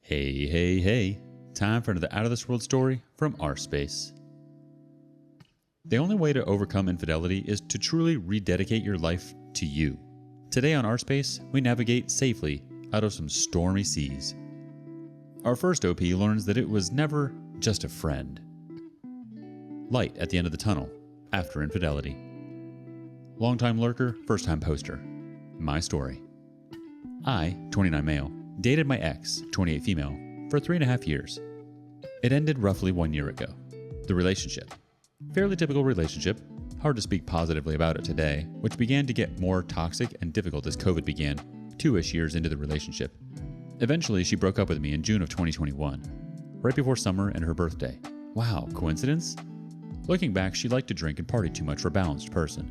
Hey, hey, hey. Time for another out of this world story from rSpace. The only way to overcome infidelity is to truly rededicate your life to you. Today on rSpace, we navigate safely out of some stormy seas. Our first OP learns that it was never just a friend. Light at the end of the tunnel after infidelity. Longtime lurker, first time poster. My story. I, 29 male, dated my ex, 28 female, for 3.5 years. It ended roughly 1 year ago. The relationship. Fairly typical relationship, hard to speak positively about it today, which began to get more toxic and difficult as COVID began, 2-ish years into the relationship. Eventually, she broke up with me in June of 2021, right before summer and her birthday. Wow, coincidence? Looking back, she liked to drink and party too much for a balanced person.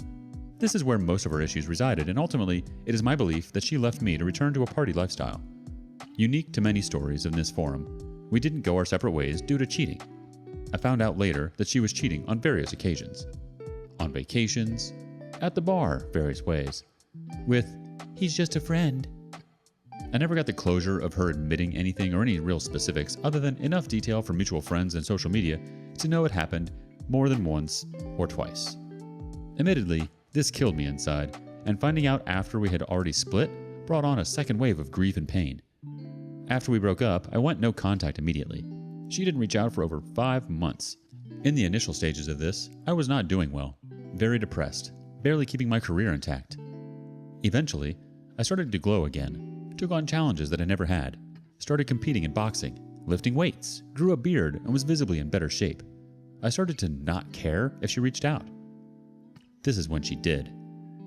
This is where most of her issues resided, and ultimately, it is my belief that she left me to return to a party lifestyle. Unique to many stories in this forum, we didn't go our separate ways due to cheating. I found out later that she was cheating on various occasions. On vacations, at the bar, various ways. With, he's just a friend. I never got the closure of her admitting anything or any real specifics other than enough detail from mutual friends and social media to know it happened more than once or twice. Admittedly, this killed me inside, and finding out after we had already split brought on a second wave of grief and pain. After we broke up, I went no contact immediately. She didn't reach out for over 5 months. In the initial stages of this, I was not doing well, very depressed, barely keeping my career intact. Eventually, I started to glow again, took on challenges that I never had, started competing in boxing, lifting weights, grew a beard, and was visibly in better shape. I started to not care if she reached out. This is when she did.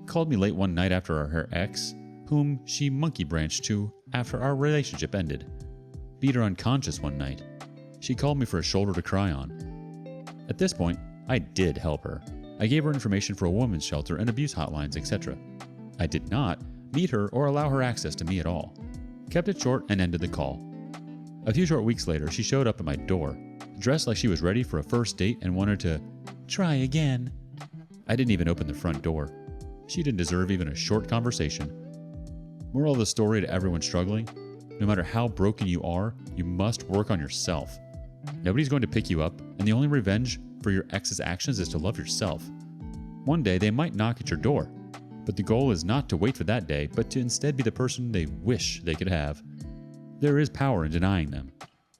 Called me late one night after her ex, whom she monkey branched to after our relationship ended. Beat her unconscious one night. She called me for a shoulder to cry on. At this point, I did help her. I gave her information for a women's shelter and abuse hotlines, etc. I did not meet her or allow her access to me at all. Kept it short and ended the call. A few short weeks later, she showed up at my door, dressed like she was ready for a first date and wanted to try again. I didn't even open the front door. She didn't deserve even a short conversation. Moral of the story to everyone struggling: no matter how broken you are, you must work on yourself. Nobody's going to pick you up, and the only revenge for your ex's actions is to love yourself. One day they might knock at your door, but the goal is not to wait for that day, but to instead be the person they wish they could have. There is power in denying them.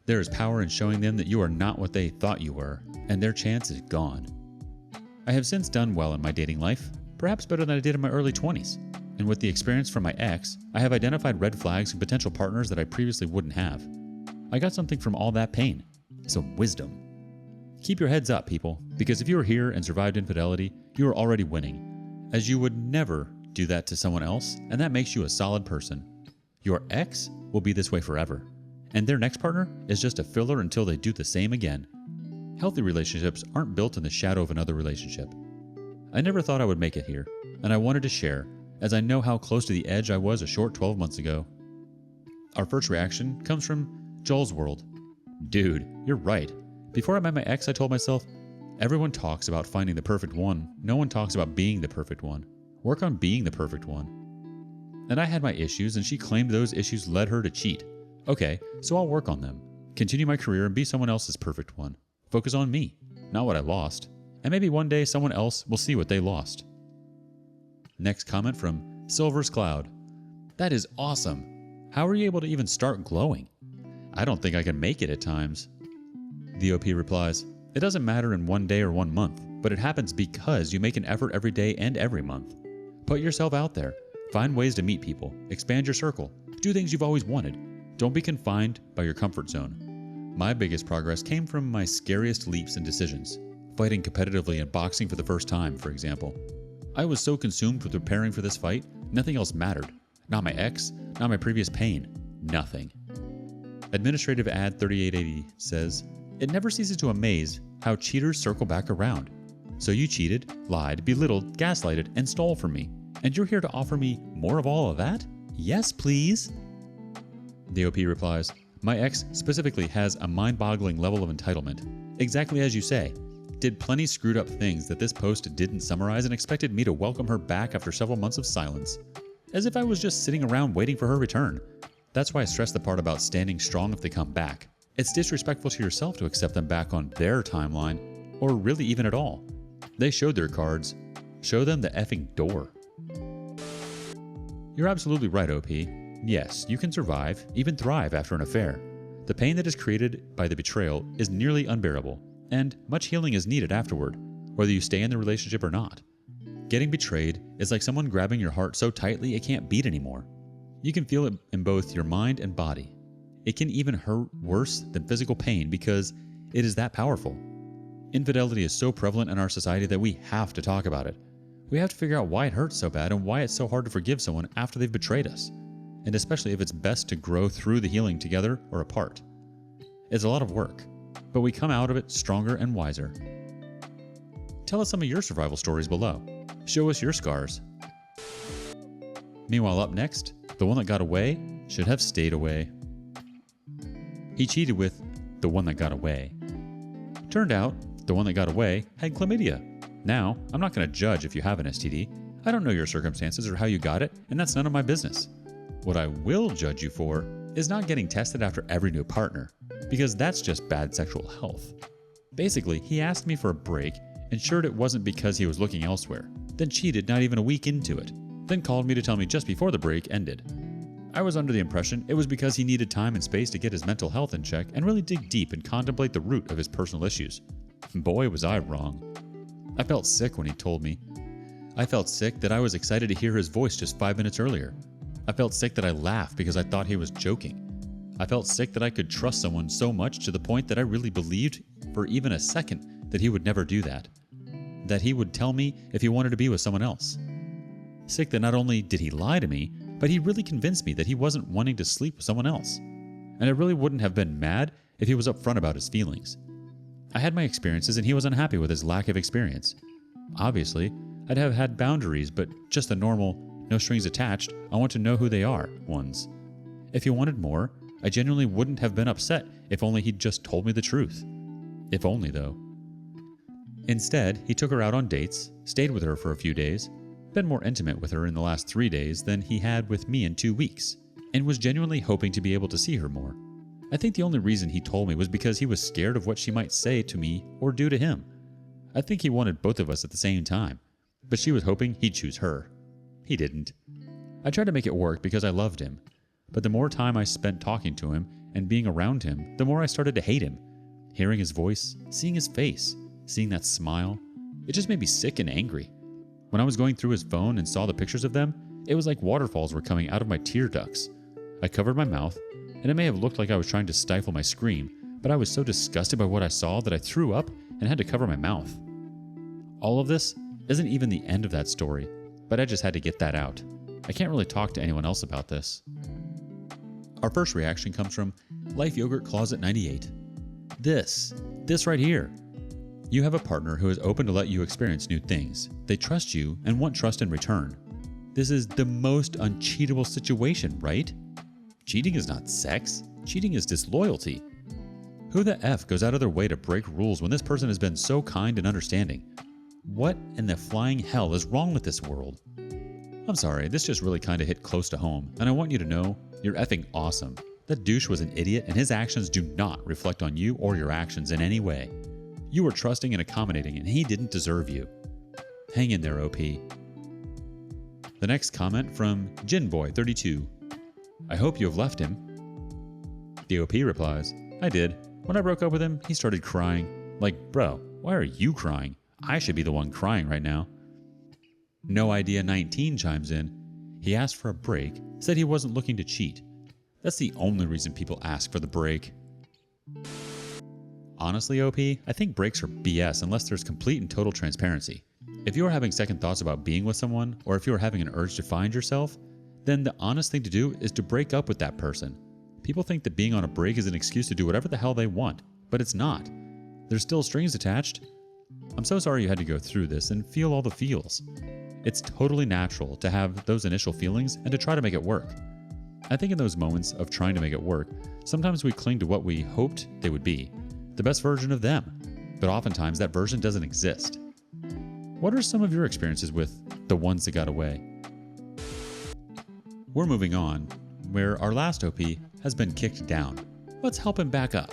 There is power in showing them that you are not what they thought you were, and their chance is gone. I have since done well in my dating life, perhaps better than I did in my early 20s. And with the experience from my ex, I have identified red flags and potential partners that I previously wouldn't have. I got something from all that pain. Some wisdom. Keep your heads up, people, because if you are here and survived infidelity, you are already winning, as you would never do that to someone else, and that makes you a solid person. Your ex will be this way forever, and their next partner is just a filler until they do the same again. Healthy relationships aren't built in the shadow of another relationship. I never thought I would make it here, and I wanted to share, as I know how close to the edge I was a short 12 months ago. Our first reaction comes from Joel's World. Dude, you're right. Before I met my ex, I told myself, everyone talks about finding the perfect one. No one talks about being the perfect one. Work on being the perfect one. And I had my issues, and she claimed those issues led her to cheat. Okay, so I'll work on them. Continue my career and be someone else's perfect one. Focus on me, not what I lost. And maybe one day someone else will see what they lost. Next comment from Silver's Cloud. That is awesome. How are you able to even start glowing? I don't think I can make it at times. The OP replies, it doesn't matter in one day or 1 month, but it happens because you make an effort every day and every month. Put yourself out there. Find ways to meet people. Expand your circle. Do things you've always wanted. Don't be confined by your comfort zone. My biggest progress came from my scariest leaps and decisions. Fighting competitively in boxing for the first time, for example. I was so consumed with preparing for this fight, nothing else mattered. Not my ex, not my previous pain. Nothing. Administrative ad 3880 says, it never ceases to amaze how cheaters circle back around. So you cheated, lied, belittled, gaslighted, and stole from me. And you're here to offer me more of all of that? Yes, please. The OP replies, my ex specifically has a mind-boggling level of entitlement. Exactly as you say. Did plenty screwed up things that this post didn't summarize and expected me to welcome her back after several months of silence. As if I was just sitting around waiting for her return. That's why I stress the part about standing strong if they come back. It's disrespectful to yourself to accept them back on their timeline, or really even at all. They showed their cards. Show them the effing door. You're absolutely right, OP. Yes, you can survive, even thrive after an affair. The pain that is created by the betrayal is nearly unbearable, and much healing is needed afterward, whether you stay in the relationship or not. Getting betrayed is like someone grabbing your heart so tightly it can't beat anymore. You can feel it in both your mind and body. It can even hurt worse than physical pain because it is that powerful. Infidelity is so prevalent in our society that we have to talk about it. We have to figure out why it hurts so bad and why it's so hard to forgive someone after they've betrayed us, and especially if it's best to grow through the healing together or apart. It's a lot of work, but we come out of it stronger and wiser. Tell us some of your survival stories below. Show us your scars. Meanwhile, up next, the one that got away should have stayed away. He cheated with the one that got away. Turned out, the one that got away had chlamydia. Now, I'm not going to judge if you have an STD. I don't know your circumstances or how you got it, and that's none of my business. What I will judge you for is not getting tested after every new partner, because that's just bad sexual health. Basically, he asked me for a break, ensured it wasn't because he was looking elsewhere, then cheated not even a week into it, then called me to tell me just before the break ended. I was under the impression it was because he needed time and space to get his mental health in check and really dig deep and contemplate the root of his personal issues. Boy, was I wrong. I felt sick when he told me. I felt sick that I was excited to hear his voice just 5 minutes earlier. I felt sick that I laughed because I thought he was joking. I felt sick that I could trust someone so much to the point that I really believed for even a second that he would never do that. That he would tell me if he wanted to be with someone else. Sick that not only did he lie to me, but he really convinced me that he wasn't wanting to sleep with someone else. And I really wouldn't have been mad if he was upfront about his feelings. I had my experiences and he was unhappy with his lack of experience. Obviously, I'd have had boundaries, but just the normal, no strings attached, I want to know who they are ones. If he wanted more, I genuinely wouldn't have been upset if only he'd just told me the truth. If only, though. Instead, he took her out on dates, stayed with her for a few days, been more intimate with her in the last 3 days than he had with me in 2 weeks, and was genuinely hoping to be able to see her more. I think the only reason he told me was because he was scared of what she might say to me or do to him. I think he wanted both of us at the same time, but she was hoping he'd choose her. He didn't. I tried to make it work because I loved him, but the more time I spent talking to him and being around him, the more I started to hate him. Hearing his voice, seeing his face, seeing that smile, it just made me sick and angry. When I was going through his phone and saw the pictures of them, it was like waterfalls were coming out of my tear ducts. I covered my mouth, and it may have looked like I was trying to stifle my scream, but I was so disgusted by what I saw that I threw up and had to cover my mouth. All of this isn't even the end of that story, but I just had to get that out. I can't really talk to anyone else about this. Our first reaction comes from Life Yogurt Closet 98. This right here. You have a partner who is open to let you experience new things. They trust you and want trust in return. This is the most uncheatable situation, right? Cheating is not sex. Cheating is disloyalty. Who the F goes out of their way to break rules when this person has been so kind and understanding? What in the flying hell is wrong with this world? I'm sorry, this just really kind of hit close to home, and I want you to know you're effing awesome. That douche was an idiot, and his actions do not reflect on you or your actions in any way. You were trusting and accommodating, and he didn't deserve you. Hang in there, OP. The next comment from Jinboy32. I hope you have left him. The OP replies, I did. When I broke up with him, he started crying. Like, bro, why are you crying? I should be the one crying right now. No Idea 19 chimes in. He asked for a break, said he wasn't looking to cheat. That's the only reason people ask for the break. Honestly, OP, I think breaks are BS unless there's complete and total transparency. If you are having second thoughts about being with someone, or if you are having an urge to find yourself, then the honest thing to do is to break up with that person. People think that being on a break is an excuse to do whatever the hell they want, but it's not. There's still strings attached. I'm so sorry you had to go through this and feel all the feels. It's totally natural to have those initial feelings and to try to make it work. I think in those moments of trying to make it work, sometimes we cling to what we hoped they would be, the best version of them, but oftentimes that version doesn't exist. What are some of your experiences with the ones that got away? We're moving on, where our last OP has been kicked down. Let's help him back up.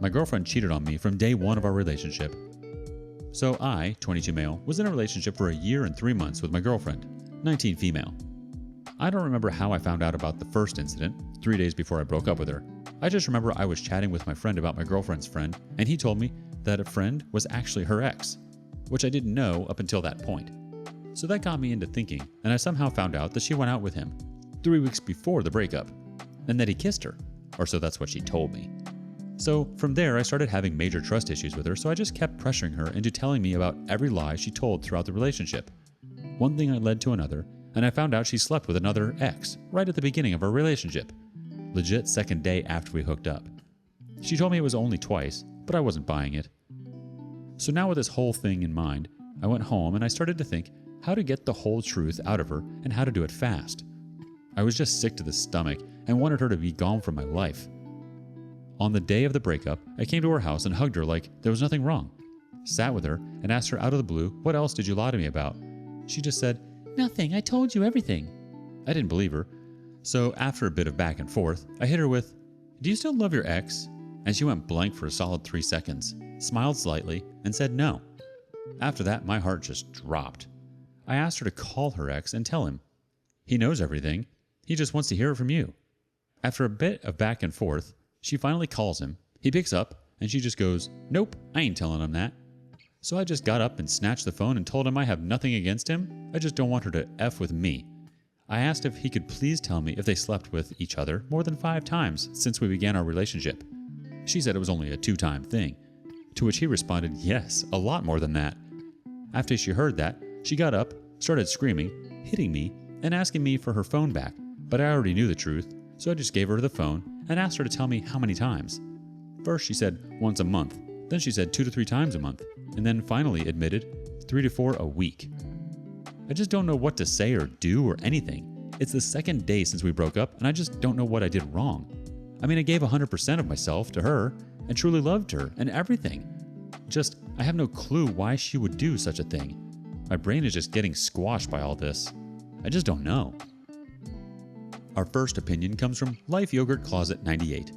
My girlfriend cheated on me from day one of our relationship. So I, 22 male, was in a relationship for a year and 3 months with my girlfriend, 19 female. I don't remember how I found out about the first incident, 3 days before I broke up with her. I just remember I was chatting with my friend about my girlfriend's friend, and he told me that a friend was actually her ex, which I didn't know up until that point. So that got me into thinking, and I somehow found out that she went out with him 3 weeks before the breakup, and that he kissed her, or so that's what she told me. So from there, I started having major trust issues with her, so I just kept pressuring her into telling me about every lie she told throughout the relationship. One thing led to another, and I found out she slept with another ex right at the beginning of our relationship. Legit second day after we hooked up. She told me it was only twice, but I wasn't buying it. So now with this whole thing in mind, I went home and I started to think how to get the whole truth out of her and how to do it fast. I was just sick to the stomach and wanted her to be gone from my life. On the day of the breakup, I came to her house and hugged her like there was nothing wrong. Sat with her and asked her out of the blue, what else did you lie to me about? She just said, "Nothing, I told you everything." I didn't believe her. So after a bit of back and forth, I hit her with, "Do you still love your ex?" And she went blank for a solid 3 seconds, smiled slightly, and said no. After that, my heart just dropped. I asked her to call her ex and tell him. He knows everything. He just wants to hear it from you. After a bit of back and forth, she finally calls him. He picks up, and she just goes, "Nope, I ain't telling him that." So I just got up and snatched the phone and told him I have nothing against him. I just don't want her to F with me. I asked if he could please tell me if they slept with each other more than 5 times since we began our relationship. She said it was only a 2-time thing, to which he responded, yes, a lot more than that. After she heard that, she got up, started screaming, hitting me, and asking me for her phone back, but I already knew the truth, so I just gave her the phone and asked her to tell me how many times. First she said once a month, then she said 2 to 3 times a month, and then finally admitted 3 to 4 a week. I just don't know what to say or do or anything. It's the second day since we broke up, and I just don't know what I did wrong. I mean, I gave 100% of myself to her and truly loved her and everything. Just, I have no clue why she would do such a thing. My brain is just getting squashed by all this. I just don't know. Our first opinion comes from Life Yogurt Closet 98.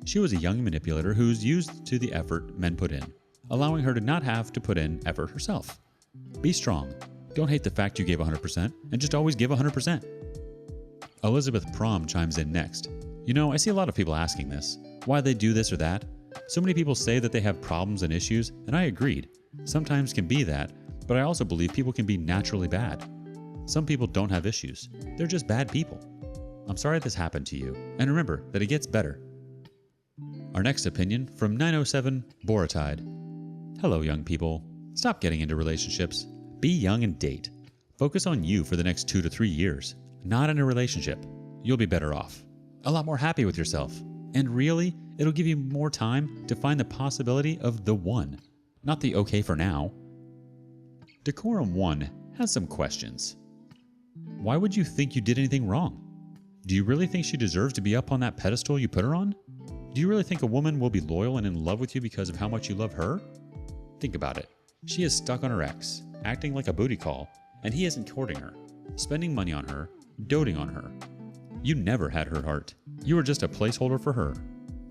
She was a young manipulator who's used to the effort men put in, allowing her to not have to put in effort herself. Be strong. Don't hate the fact you gave 100%, and just always give 100%. Elizabeth Prom chimes in next. You know, I see a lot of people asking this, why they do this or that. So many people say that they have problems and issues, and I agreed. Sometimes can be that, but I also believe people can be naturally bad. Some people don't have issues. They're just bad people. I'm sorry this happened to you, and remember that it gets better. Our next opinion from 907 Boratide. Hello, young people. Stop getting into relationships. Be young and date. Focus on you for the next 2 to 3 years. Not in a relationship. You'll be better off. A lot more happy with yourself. And really, it'll give you more time to find the possibility of the one, not the okay for now. Decorum 1 has some questions. Why would you think you did anything wrong? Do you really think she deserves to be up on that pedestal you put her on? Do you really think a woman will be loyal and in love with you because of how much you love her? Think about it. She is stuck on her ex, acting like a booty call, and he isn't courting her, spending money on her, doting on her. You never had her heart. You were just a placeholder for her.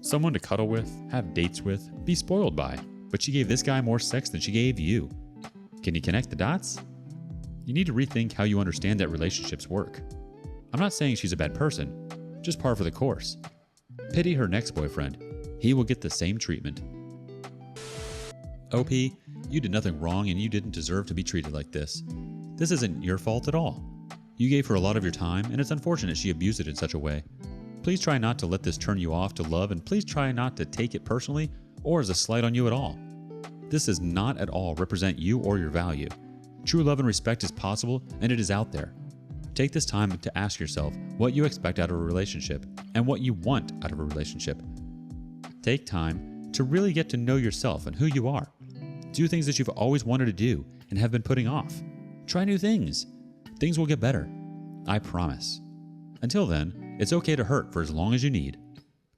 Someone to cuddle with, have dates with, be spoiled by, but she gave this guy more sex than she gave you. Can you connect the dots? You need to rethink how you understand that relationships work. I'm not saying she's a bad person, just par for the course. Pity her next boyfriend. He will get the same treatment. OP, you did nothing wrong and you didn't deserve to be treated like this. This isn't your fault at all. You gave her a lot of your time, and it's unfortunate she abused it in such a way. Please try not to let this turn you off to love, and please try not to take it personally or as a slight on you at all. This does not at all represent you or your value. True love and respect is possible, and it is out there. Take this time to ask yourself what you expect out of a relationship and what you want out of a relationship. Take time to really get to know yourself and who you are. Do things that you've always wanted to do and have been putting off. Try new things. Things will get better. I promise. Until then, it's okay to hurt for as long as you need.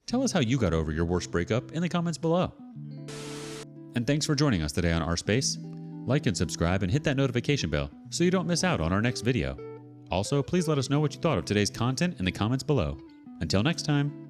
Tell us how you got over your worst breakup in the comments below. And thanks for joining us today on rSpace. Like and subscribe and hit that notification bell so you don't miss out on our next video. Also, please let us know what you thought of today's content in the comments below. Until next time.